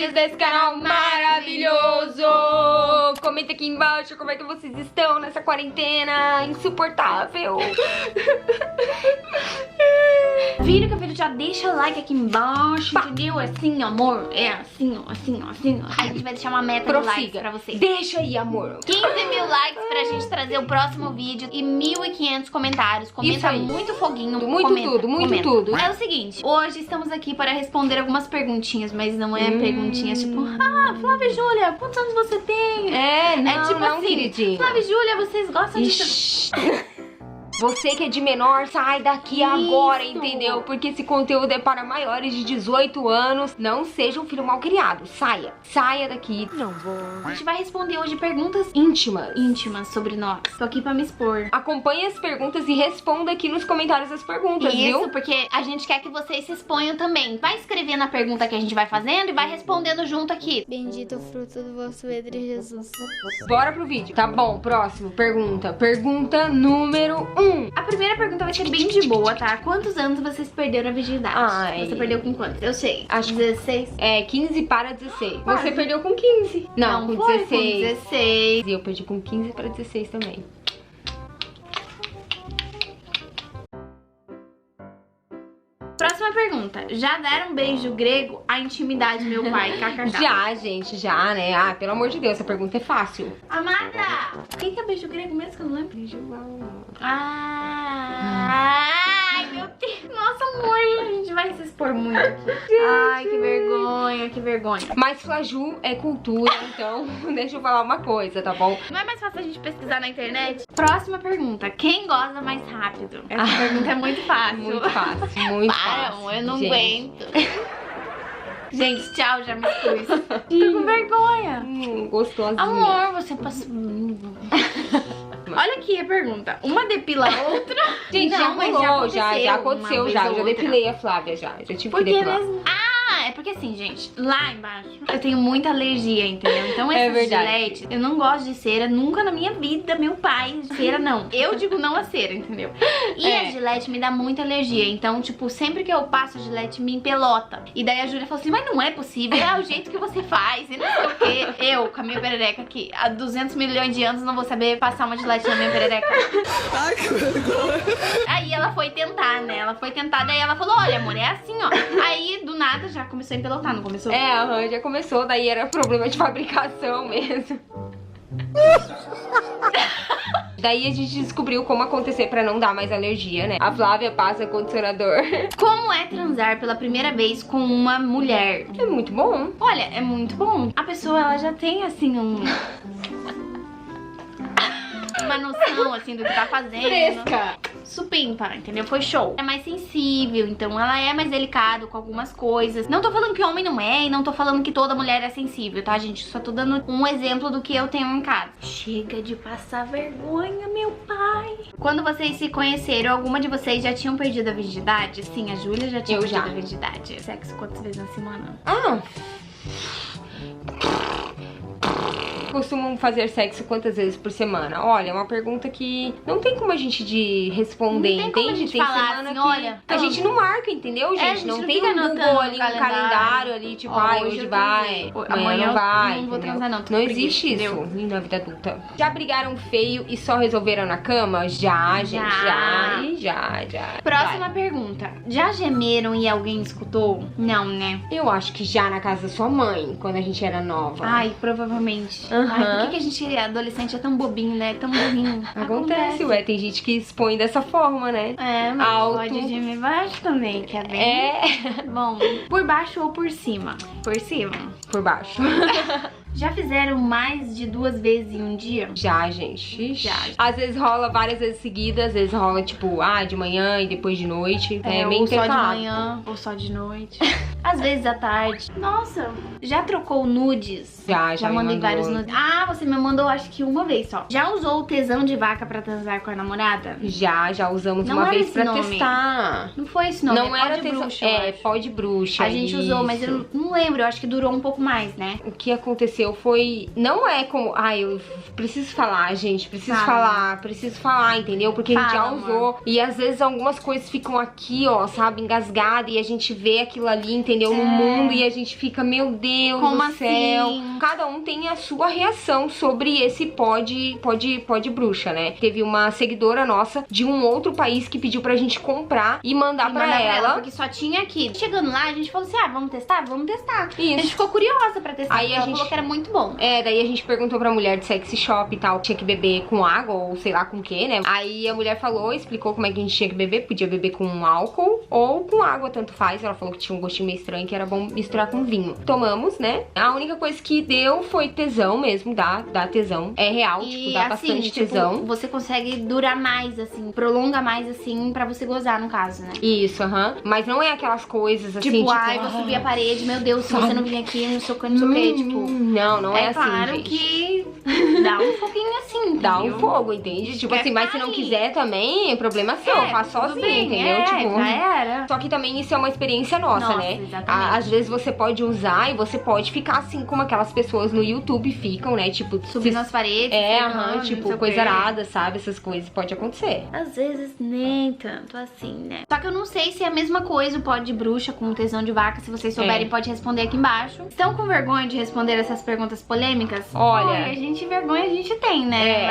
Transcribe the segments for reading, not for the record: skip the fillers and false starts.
vídeos desse canal maravilhoso. Comenta aqui embaixo como é que vocês estão nessa quarentena insuportável. Viram que o vídeo, já deixa o like aqui embaixo, entendeu? Assim, amor, é assim, ó, assim, ó, assim, ó. A gente vai deixar uma meta de likes pra vocês. Deixa aí, amor. 15 mil likes pra gente trazer o próximo vídeo e 1.500 comentários. Comenta muito foguinho, muito comenta, tudo, muito comenta. tudo. É o seguinte, hoje estamos aqui para responder algumas perguntinhas, mas não é perguntinhas tipo, ah, Flávia e Júlia, quantos anos você tem? Não, tipo não, assim, queridinho. Flávia e Júlia, vocês gostam disso? Você que é de menor, sai daqui agora, entendeu? Porque esse conteúdo é para maiores de 18 anos. Não seja um filho mal criado. Saia. Saia daqui. Não vou. A gente vai responder hoje perguntas íntimas sobre nós. Tô aqui pra me expor. Acompanhe as perguntas e responda aqui nos comentários as perguntas, viu? Isso, porque a gente quer que vocês se exponham também. Vai escrevendo a pergunta que a gente vai fazendo e vai respondendo junto aqui. Bendito o fruto do vosso ventre, Jesus. Bora pro vídeo. Tá bom, próximo. Pergunta. Pergunta número 1. A primeira pergunta vai ser bem de boa, tá? Quantos anos vocês perderam a virgindade? Ai. Você perdeu com quantos? Eu sei. Acho 16? É, 15 para 16. Quase. Você perdeu com 15. Não, com foi 16. com 16. E eu perdi com 15 para 16 também. Próxima pergunta. Já deram um beijo grego à intimidade, meu pai? KKK. Já, gente, já, né? Ah, pelo amor de Deus, essa pergunta é fácil. Amada! O que é beijo grego mesmo que eu não lembro? Beijo amor. Ai, meu Deus. Nossa, amor, a gente vai se expor muito aqui. Ai, que vergonha, que vergonha. Mas flaju é cultura, então deixa eu falar uma coisa, tá bom? Não é mais fácil a gente pesquisar na internet? Próxima pergunta. Quem goza mais rápido? Essa pergunta é muito fácil. Muito fácil, muito fácil. Eu não gente. aguento. Gente, tchau, já me expus. Tô com vergonha. Gostosinha. Amor, você passou... Olha aqui a pergunta. Uma depila a outra? Gente, não, já rolou, já aconteceu, já. Eu já depilei a Flávia, já tive que depilar. É porque assim, gente, lá embaixo eu tenho muita alergia, entendeu? Então esses Gillette, eu não gosto de cera, nunca na minha vida, meu pai, cera não. Eu digo não a cera, entendeu? E a Gillette me dá muita alergia, então, tipo, sempre que eu passo a Gillette me empelota. E daí a Júlia falou assim, mas não é possível, é o jeito que você faz, e não sei o quê. Eu, com a minha perereca aqui, há 200 milhões de anos não vou saber passar uma Gillette na minha perereca. Ai, que vergonha. Aí ela foi tentar, né? Ela foi tentar, daí ela falou, olha, amor, é assim, ó. Aí, do nada, já começou a empelotar, não começou? Já começou, daí era problema de fabricação mesmo. Daí a gente descobriu como acontecer pra não dar mais alergia, né? A Flávia passa condicionador. Como é transar pela primeira vez com uma mulher? É muito bom. Olha, é muito bom. A pessoa, ela já tem, assim, uma noção, assim, do que tá fazendo. Fresca. Supimpa, entendeu? Foi show. É mais sensível, então ela é mais delicada com algumas coisas. Não tô falando que homem não é e não tô falando que toda mulher é sensível, tá, gente? Só tô dando um exemplo do que eu tenho em casa. Chega de passar vergonha, meu pai. Quando vocês se conheceram, alguma de vocês já tinham perdido a virgindade? Sim, a Júlia já tinha perdido a virgindade. Sexo quantas vezes na semana? Costumam fazer sexo quantas vezes por semana? Olha, é uma pergunta que não tem como a gente responder, não tem como entende? a gente tem falar semana assim, que olha, a gente não marca, entendeu, gente? A gente não tem fica um anotando Google ali, no um calendário ali, tipo, hoje vai, amanhã não vai. Não vou transar não, tô não com existe preguiça, isso na vida adulta. Já brigaram feio e só resolveram na cama? Já, gente, já. Próxima pergunta. Já gemeram e alguém escutou? Não, né? Eu acho que já na casa da sua mãe, quando a gente era nova. Ai, provavelmente. Ai, por que a gente adolescente é tão bobinho, né? Tão burrinho. Acontece, ué. Tem gente que expõe dessa forma, né? É, mas pode gemer baixo também, que é bem... Bom, por baixo ou por cima? Por cima. Por baixo. Já fizeram mais de 2 vezes em um dia? Já, gente. Já. Às vezes rola várias vezes seguidas, às vezes rola, tipo, de manhã e depois de noite. É meio ou só de intercalado. manhã, ou só de noite. Às vezes à tarde. Nossa, já trocou nudes? Já me mandei mandou. vários nudes. Ah, você me mandou acho que uma vez só. Já usou o tesão de vaca pra transar com a namorada? Já usamos Não uma era vez esse pra nome. testar. Não foi esse nome, Não era pó de bruxa, eu acho. pó de bruxa. A gente usou, mas eu não lembro, eu acho que durou um pouco mais, né? O que aconteceu foi... Não é como... eu preciso falar, gente. Preciso falar, entendeu? Porque a gente já usou. E às vezes algumas coisas ficam aqui, ó, sabe? Engasgada. E a gente vê aquilo ali, entendeu? entendeu? No mundo, e a gente fica, meu Deus Como do céu. assim? Cada um tem a sua reação sobre esse pó de bruxa, né? Teve uma seguidora nossa de um outro país que pediu pra gente comprar e mandar pra ela. Porque só tinha aqui. Chegando lá, a gente falou assim, vamos testar? Vamos testar. Isso. A gente ficou curiosa pra testar. Aí a ela gente falou que era muito bom. Daí a gente perguntou pra mulher de sexy shop e tal, tinha que beber com água ou sei lá com o que, né? Aí a mulher falou, explicou como é que a gente tinha que beber, podia beber com álcool ou com água, tanto faz. Ela falou que tinha um gostinho meio estranho, que era bom misturar com vinho. Tomamos, né? A única coisa que deu foi tesão mesmo, dá tesão. É real, tipo, dá assim, bastante tesão. Você consegue durar mais, assim, prolonga mais, assim, pra você gozar, no caso, né? Isso, mas não é aquelas coisas assim, tipo, vou subir a parede, meu Deus, se você não vir aqui, não sei o que, tipo... Não é assim, claro gente. Que dá um foguinho assim, entendeu? Dá um fogo, entende? Tipo assim, mas se não quiser também, problema seu, faz sozinho, bem, entendeu? Tipo, já era. Só que também isso é uma experiência nossa, né? Exatamente. Às vezes você pode usar e você pode ficar assim como aquelas pessoas no YouTube ficam, né? Tipo, subindo nas paredes. Tipo, coisa arada, sabe? Essas coisas pode acontecer. Às vezes nem tanto assim, né? Só que eu não sei se é a mesma coisa o pó de bruxa com o tesão de vaca. Se vocês souberem, pode responder aqui embaixo. Estão com vergonha de responder essas perguntas polêmicas? Olha, vergonha a gente tem, né?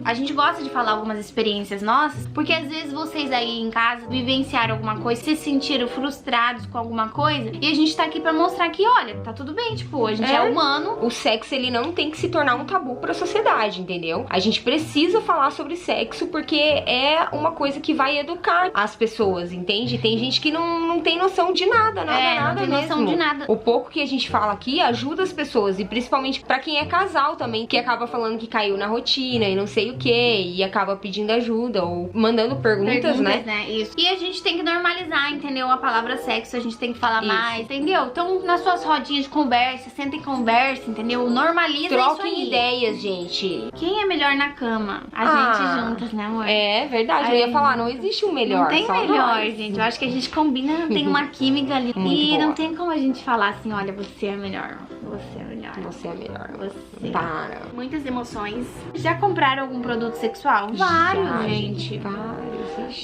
Mas a gente gosta de falar algumas experiências nossas, porque às vezes vocês aí em casa vivenciaram alguma coisa, se sentiram frustrados com alguma coisa, e a gente tá aqui pra mostrar que, olha, tá tudo bem, tipo, a gente é humano. O sexo, ele não tem que se tornar um tabu pra sociedade, entendeu? A gente precisa falar sobre sexo porque é uma coisa que vai educar as pessoas, entende? Tem gente que não tem noção de nada não tem mesmo. noção de nada. O pouco que a gente fala aqui ajuda as pessoas, e principalmente pra quem é casal também, que acaba falando que caiu na rotina e não sei o que, e acaba pedindo ajuda ou mandando perguntas, né? Isso. E a gente tem que normalizar, entendeu? A palavra sexo, a gente tem que falar mais, entendeu? Então, nas suas rodinhas de conversa, sentem conversa, entendeu? Normaliza isso aí. Troquem ideias, gente. Quem é melhor na cama? A gente juntas, né, amor? É verdade, eu ia falar, não existe um melhor. Não tem só melhor, nós. gente. Eu acho que a gente combina, tem uma química ali. Muito boa. Não tem como a gente falar assim, olha, você é melhor. Você é melhor. Você é melhor. Você. Para. Muitas emoções. Já compraram algum produto sexual? Vários, gente.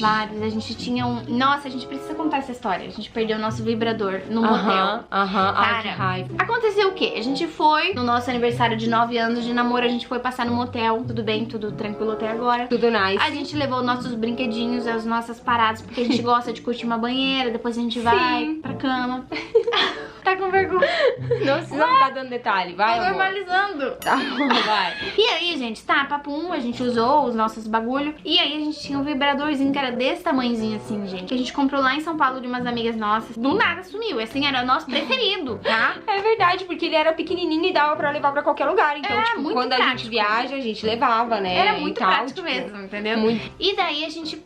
Vários. A gente tinha um... Nossa, a gente precisa contar essa história. A gente perdeu o nosso vibrador no motel. Ai, que raiva. Aconteceu o quê? A gente foi no nosso aniversário de 9 anos de namoro, a gente foi passar no motel. Tudo bem, tudo tranquilo até agora. Tudo nice. A gente levou nossos brinquedinhos, as nossas paradas, porque a gente gosta de curtir uma banheira, depois a gente vai pra cama. Tá com vergonha? Não precisa ficar dando detalhe, vai, Tô amor. normalizando. Tá bom, vai. E aí, gente, tá, papum, a gente usou os nossos bagulho. E aí a gente tinha um vibradorzinho que era desse tamanhozinho assim, gente. Que a gente comprou lá em São Paulo de umas amigas nossas. Do nada sumiu, assim, era o nosso preferido, tá? É verdade, porque ele era pequenininho e dava pra levar pra qualquer lugar. Então, tipo, muito quando a prático. gente viaja, a gente levava, né? Era muito e tal, prático tipo, mesmo, entendeu? Muito. E daí a gente,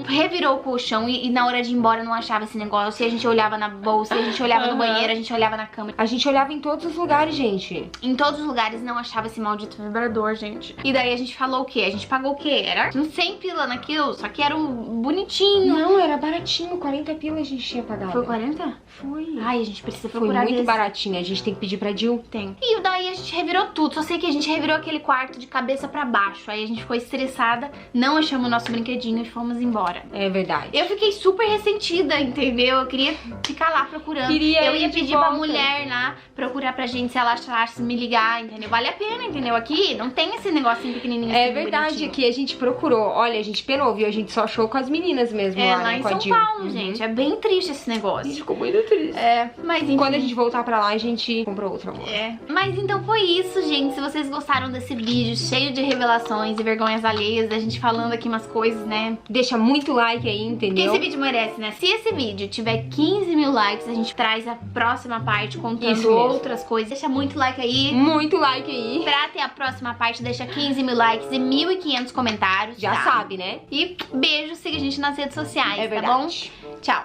revirou o colchão e na hora de ir embora não achava esse negócio. E a gente olhava na bolsa, a gente olhava no banheiro, a gente olhava na cama. A gente olhava em todos os lugares, gente. Em todos os lugares não achava esse maldito vibrador, gente. E daí a gente falou o quê? A gente pagou o quê? Era uns 100 pila naquilo, só que era um bonitinho. Não, era baratinho, 40 pila a gente tinha pagado. Foi 40? Foi. Ai, a gente precisa Foi procurar muito desse. baratinho, a gente tem que pedir pra Jill. Tem. E daí a gente revirou tudo, só sei que a gente revirou aquele quarto de cabeça pra baixo. Aí a gente ficou estressada, não achamos o nosso brinquedinho e fomos embora. É verdade. Eu fiquei super ressentida, entendeu? Eu queria ficar lá procurando. Eu ia pedir pra mulher lá procurar pra gente, se ela achasse, me ligar, entendeu? Vale a pena, entendeu? Aqui não tem esse negocinho pequenininho assim. É verdade, que a gente procurou. Olha, a gente penou, viu? A gente só achou com as meninas mesmo lá, lá né, em com a São Jill. Paulo, gente. É bem triste esse A negócio. gente ficou muito triste. Mas enfim. Quando a gente voltar pra lá, a gente comprou outro, amor. Mas então foi isso, gente. Se vocês gostaram desse vídeo cheio de revelações e vergonhas alheias, da gente falando aqui umas coisas, né? Deixa muito like aí, entendeu? Porque esse vídeo merece, né? Se esse vídeo tiver 15 mil likes, a gente traz a próxima parte contando Isso mesmo. outras coisas. Deixa muito like aí. Muito like aí. Pra ter a próxima parte, deixa 15 mil likes e 1.500 comentários. Já tá? sabe, né? E beijo, siga a gente nas redes sociais, É tá bom? verdade. Tchau.